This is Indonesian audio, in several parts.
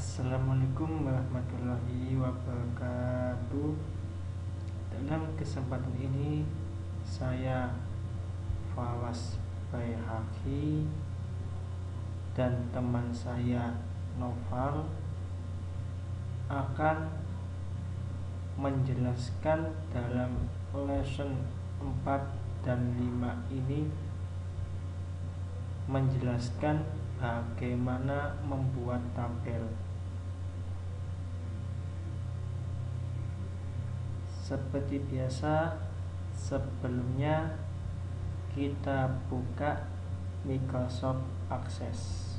Assalamualaikum warahmatullahi wabarakatuh. Dalam kesempatan ini saya Fawaz Baihaqi dan teman saya Noval akan menjelaskan dalam lesson 4 dan 5 ini menjelaskan bagaimana membuat tabel. Seperti biasa, sebelumnya kita buka Microsoft Access.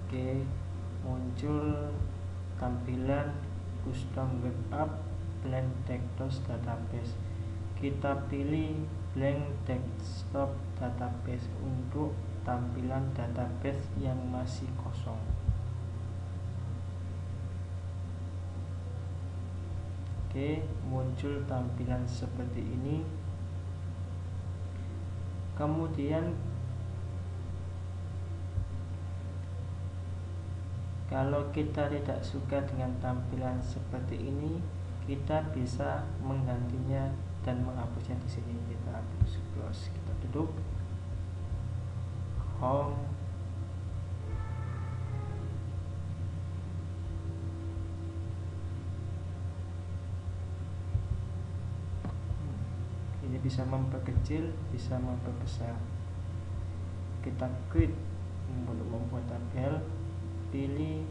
Oke, muncul tampilan custom web app blank desktop database. Kita pilih blank desktop database untuk tampilan database yang masih kosong. Oke, muncul tampilan seperti ini. Kemudian kalau kita tidak suka dengan tampilan seperti ini, kita bisa menggantinya dan menghapusnya di sini. Kita hapus, close, kita tutup. Home, ini bisa memperkecil, bisa memperbesar. Kita klik untuk membuat tabel, pilih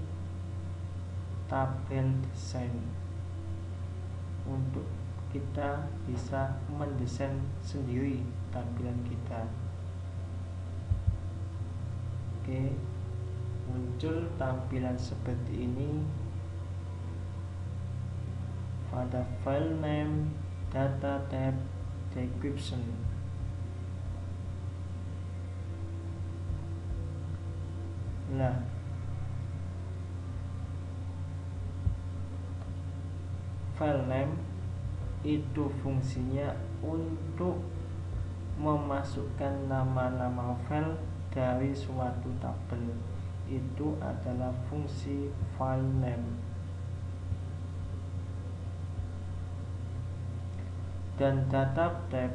tabel desain untuk kita bisa mendesain sendiri tampilan kita. Oke, muncul tampilan seperti ini pada file name, data tab, description. Nah, file name itu fungsinya untuk memasukkan nama-nama file dari suatu tabel. Itu adalah fungsi file name. Dan data tab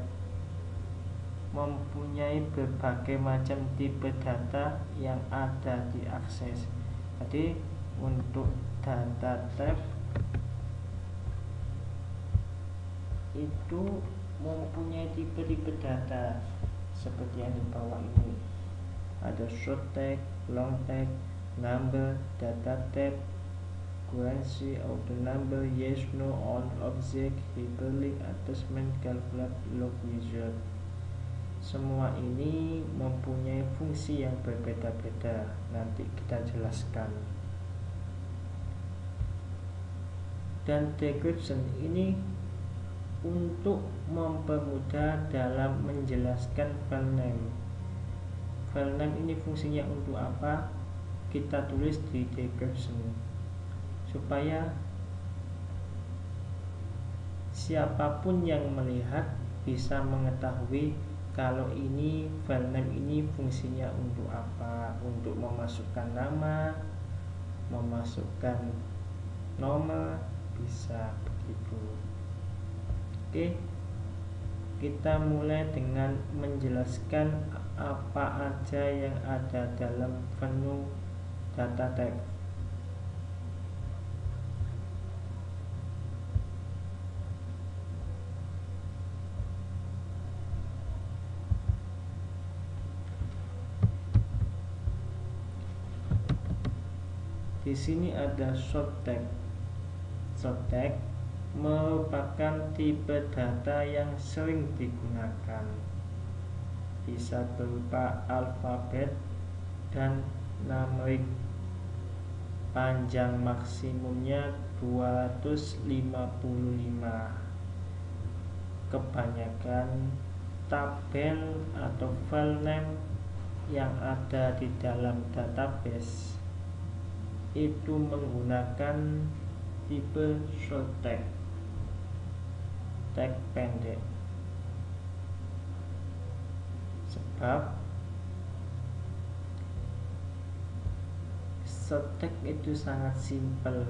mempunyai berbagai macam tipe data yang ada di akses. Jadi untuk data tab itu mempunyai tipe-tipe data seperti yang di bawah ini. Ada short tag, long tag, number, data tab, currency, auto number, yes, no, all, object, hyperlink, attachment, calculate, log, wizard. Semua ini mempunyai fungsi yang berbeda-beda. Nanti kita jelaskan. Dan description ini untuk mempermudah dalam menjelaskan file name. File name ini fungsinya untuk apa? Kita tulis di description supaya siapapun yang melihat bisa mengetahui kalau ini file name ini fungsinya untuk apa, untuk memasukkan nama, memasukkan nomor, bisa begitu. Oke, kita mulai dengan menjelaskan apa aja yang ada dalam menu data type. Di sini ada short tag. Short tag merupakan tipe data yang sering digunakan. Bisa berupa alfabet dan numerik. Panjang maksimumnya 255. Kebanyakan tabel atau file name yang ada di dalam database itu menggunakan tipe short tag, tag pendek. Sebab shorttext itu sangat simpel.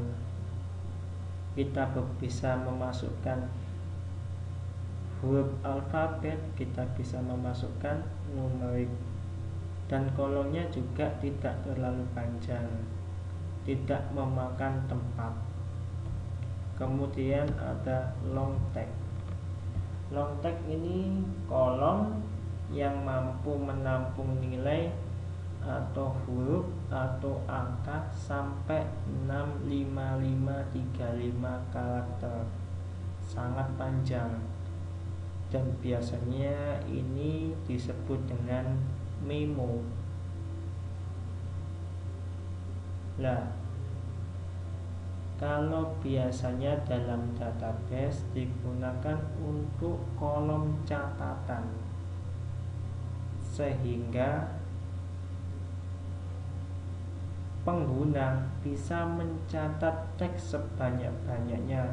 Kita bisa memasukkan huruf alfabet, kita bisa memasukkan numerik, dan kolomnya juga tidak terlalu panjang, tidak memakan tempat. Kemudian ada long text. Long text ini kolom yang mampu menampung nilai atau huruf atau angka sampai 65535 karakter. Sangat panjang, dan biasanya ini disebut dengan memo. Lah, kalau biasanya dalam database digunakan untuk kolom catatan, sehingga pengguna bisa mencatat teks sebanyak-banyaknya.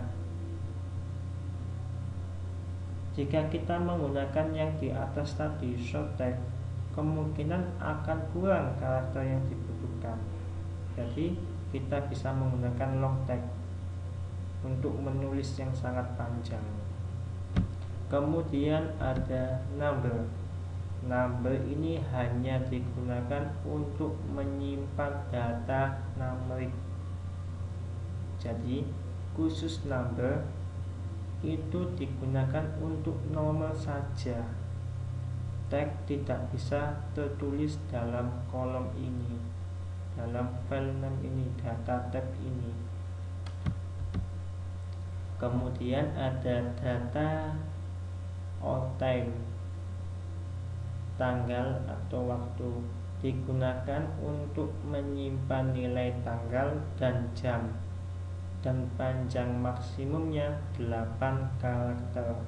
Jika kita menggunakan yang di atas tadi, short text, kemungkinan akan kurang karakter yang dibutuhkan. Jadi kita bisa menggunakan long text untuk menulis yang sangat panjang. Kemudian ada number. Number ini hanya digunakan untuk menyimpan data numerik. Jadi khusus number itu digunakan untuk nomor saja. Teks tidak bisa tertulis dalam kolom ini, dalam file name ini, data tab ini. Kemudian ada data or time, tanggal atau waktu, digunakan untuk menyimpan nilai tanggal dan jam, dan panjang maksimumnya 8 karakter.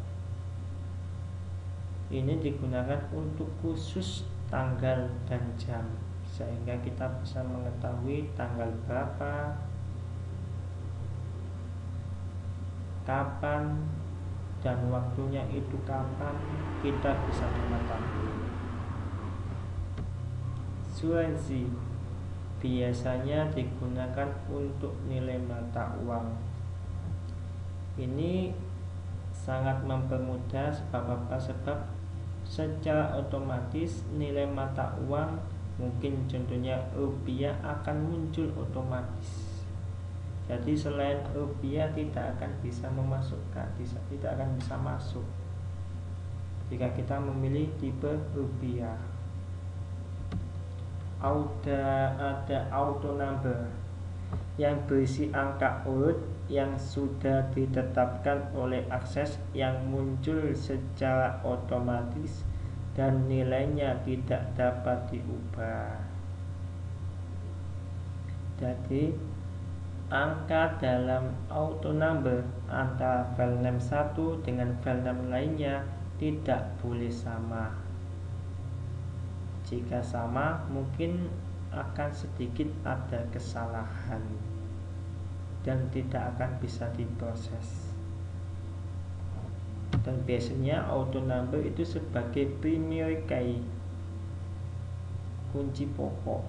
Ini digunakan untuk khusus tanggal dan jam, sehingga kita bisa mengetahui tanggal berapa, kapan, dan waktunya itu kapan, kita bisa mengetahui. Currency biasanya digunakan untuk nilai mata uang. Ini sangat mempermudah. Sebab apa? Sebab secara otomatis nilai mata uang, mungkin contohnya rupiah, akan muncul otomatis. Jadi selain rupiah tidak akan bisa memasukkan, tidak akan bisa masuk jika kita memilih tipe rupiah. Ada auto number yang berisi angka urut yang sudah ditetapkan oleh akses, yang muncul secara otomatis dan nilainya tidak dapat diubah. Jadi angka dalam auto number antara file name satu dengan file name lainnya tidak boleh sama. Jika sama, mungkin akan sedikit ada kesalahan dan tidak akan bisa diproses. Dan biasanya auto number itu sebagai primary key, kunci pokok.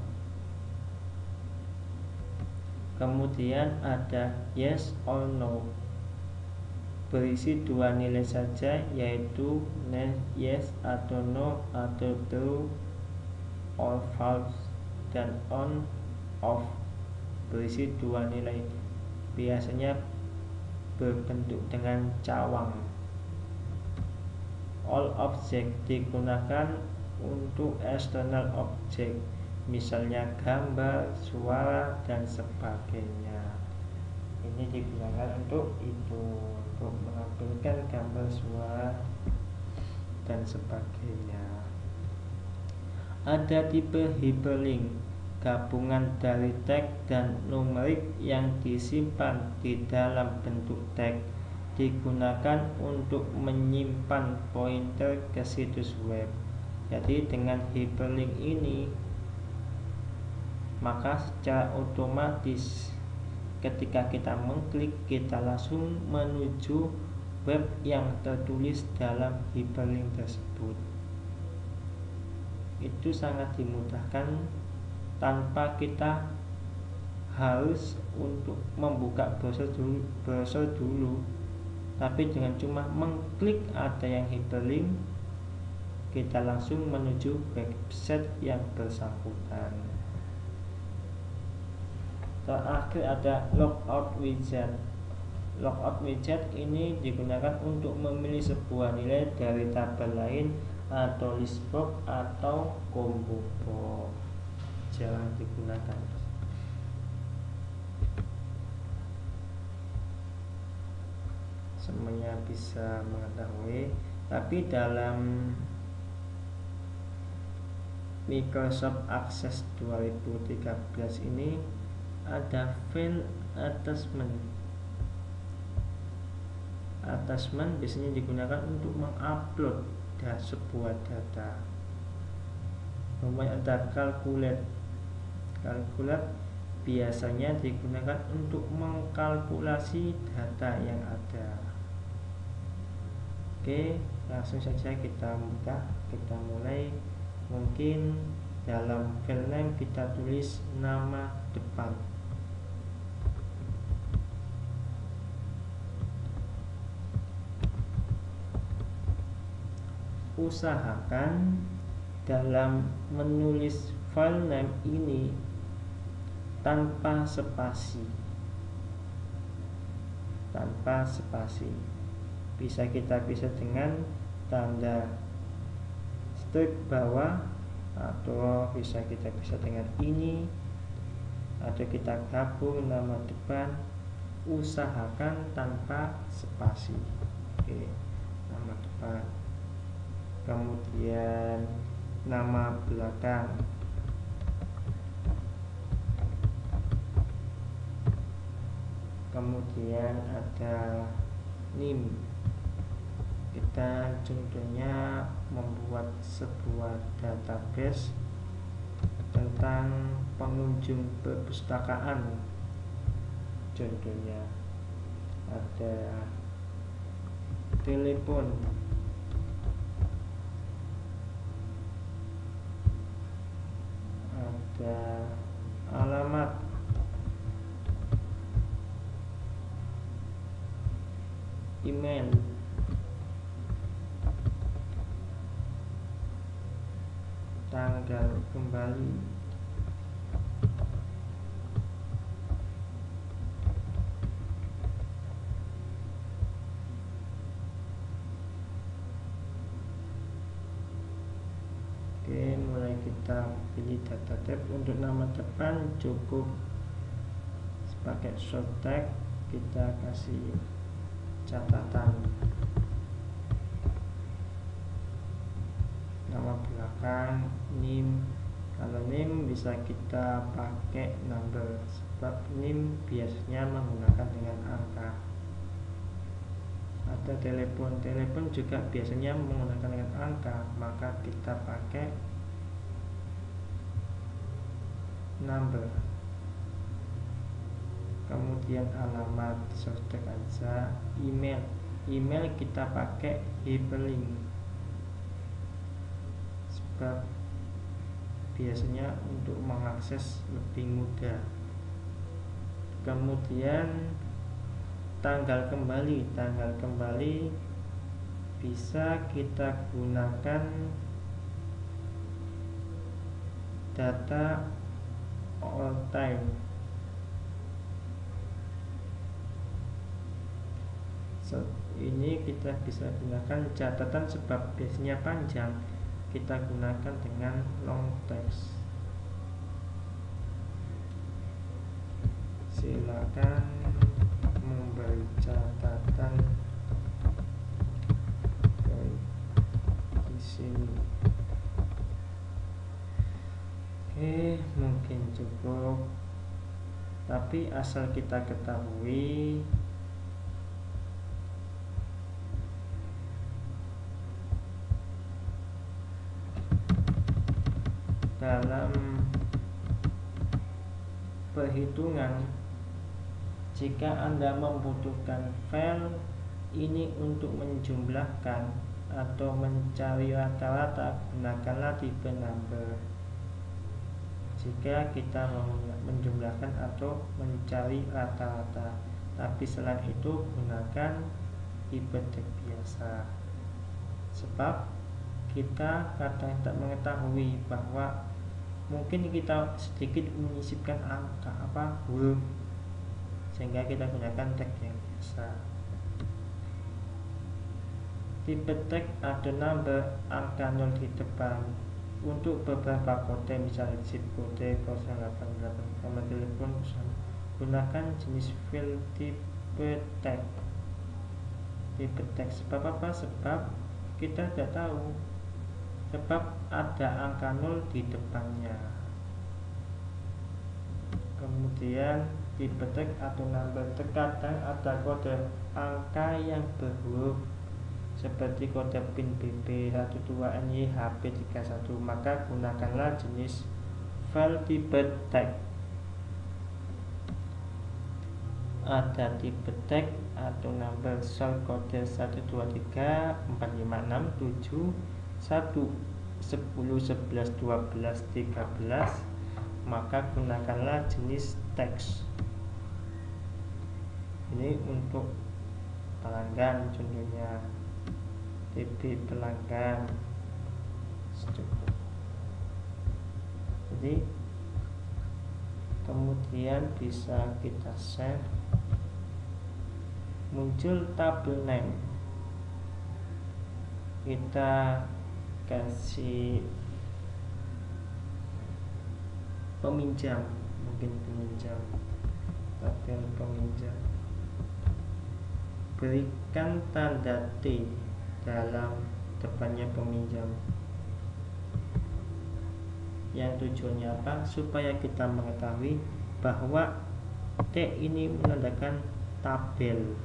Kemudian ada yes or no, berisi dua nilai saja, yaitu yes atau no, atau true or false, dan on off, berisi dua nilai, biasanya berbentuk dengan cawang. All object digunakan untuk external object, misalnya gambar, suara, dan sebagainya. Ini digunakan untuk itu, untuk menampilkan gambar, suara, dan sebagainya. Ada tipe hyperlink, gabungan dari teks dan numerik yang disimpan di dalam bentuk teks, digunakan untuk menyimpan pointer ke situs web. Jadi dengan hyperlink ini, maka secara otomatis ketika kita mengklik, kita langsung menuju web yang tertulis dalam hyperlink tersebut. itu sangat dimudahkan tanpa kita harus untuk membuka browser dulu, tapi dengan cuma mengklik ada yang hyperlink, kita langsung menuju website yang bersangkutan. Terakhir ada logout widget. Logout widget ini digunakan untuk memilih sebuah nilai dari tabel lain atau list box atau combo box. Jarang digunakan. Semuanya bisa mengetahui, tapi dalam Microsoft Access 2013 ini ada file attachment. Attachment biasanya digunakan untuk mengupload sebuah data. Kemudian ada calculate. Calculate biasanya digunakan untuk mengkalkulasi data yang ada. Oke, langsung saja kita buka, kita mulai. Mungkin dalam file name kita tulis nama depan. Usahakan dalam menulis file name ini tanpa spasi. Bisa kita bisa dengan tanda strip bawah, atau bisa kita bisa dengan ini, atau kita gabung nama depan. Usahakan tanpa spasi. Oke, nama depan, kemudian nama belakang, kemudian ada name. Kita contohnya membuat sebuah database tentang pengunjung perpustakaan. Contohnya ada telepon, ada alamat, email, tanggal kembali, Oke, mulai kita pilih data type. Untuk nama depan cukup pakai short tag, kita kasih catatan. Nama belakang, name. Kalau name bisa kita pakai number, sebab name biasanya menggunakan dengan angka. Ada telepon juga biasanya menggunakan dengan angka, maka kita pakai number. Kemudian alamat short tag aja. Email kita pakai hyperlink, sebab biasanya untuk mengakses lebih mudah. Kemudian tanggal kembali bisa kita gunakan data all time. Ini kita bisa gunakan catatan, sebab biasanya panjang, kita gunakan dengan long text. Silakan memberi catatan di sini. Oke, mungkin cukup, tapi asal kita ketahui dalam perhitungan, jika Anda membutuhkan file ini untuk menjumlahkan, atau mencari rata-rata, gunakanlah tipe number. Jika kita menjumlahkan atau mencari rata-rata, tapi selain itu gunakan tipe teks biasa. Sebab kita kadang tak mengetahui bahwa mungkin kita sedikit menyisipkan angka huruf, sehingga kita gunakan teks yang biasa. Tipe teks ada number angka 0 di depan. Untuk beberapa kode, misalnya zip kode 088, nomor telepon, gunakan jenis file tipe teks. Tipe teks sebab apa? Sebab kita tidak tahu, sebab ada angka 0 di depannya. Kemudian tipe teks atau number, terkadang ada kode angka yang berhuruf seperti kode PIN BB 12NY HP 31, maka gunakanlah jenis file tipe teks. Ada tipe teks atau number short kode 123 456 7 1 10 11 12 13, maka gunakanlah jenis teks. Ini untuk pelanggan, contohnya TP pelanggan. Jadi kemudian bisa kita save, muncul tabel name, kita kasih peminjam, mungkin peminjam, tabel peminjam, berikan tanda T dalam depannya peminjam. Yang tujuannya apa? Supaya kita mengetahui bahwa T ini menandakan tabel,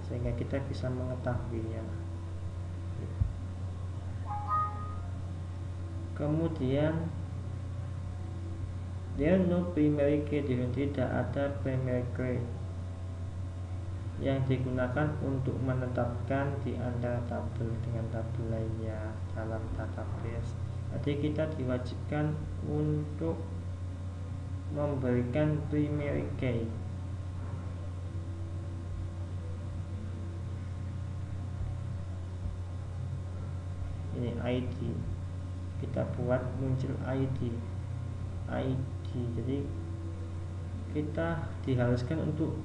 sehingga kita bisa mengetahuinya. Kemudian there no primary key, tidak ada primary key yang digunakan untuk menetapkan di antara tabel dengan tabel lainnya dalam database. Jadi kita diwajibkan untuk memberikan primary key. Ini ID, kita buat muncul ID. Jadi kita diharuskan untuk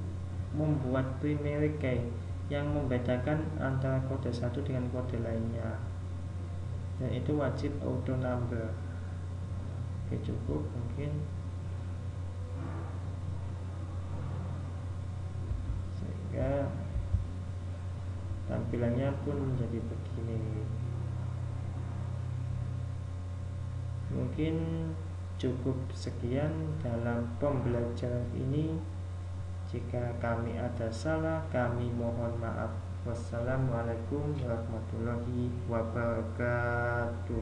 membuat primary key yang membedakan antara kode satu dengan kode lainnya, dan itu wajib auto number. Oke, cukup mungkin, sehingga tampilannya pun menjadi begini. Mungkin cukup sekian dalam pembelajaran ini. Jika kami ada salah, kami mohon maaf. Wassalamualaikum warahmatullahi wabarakatuh.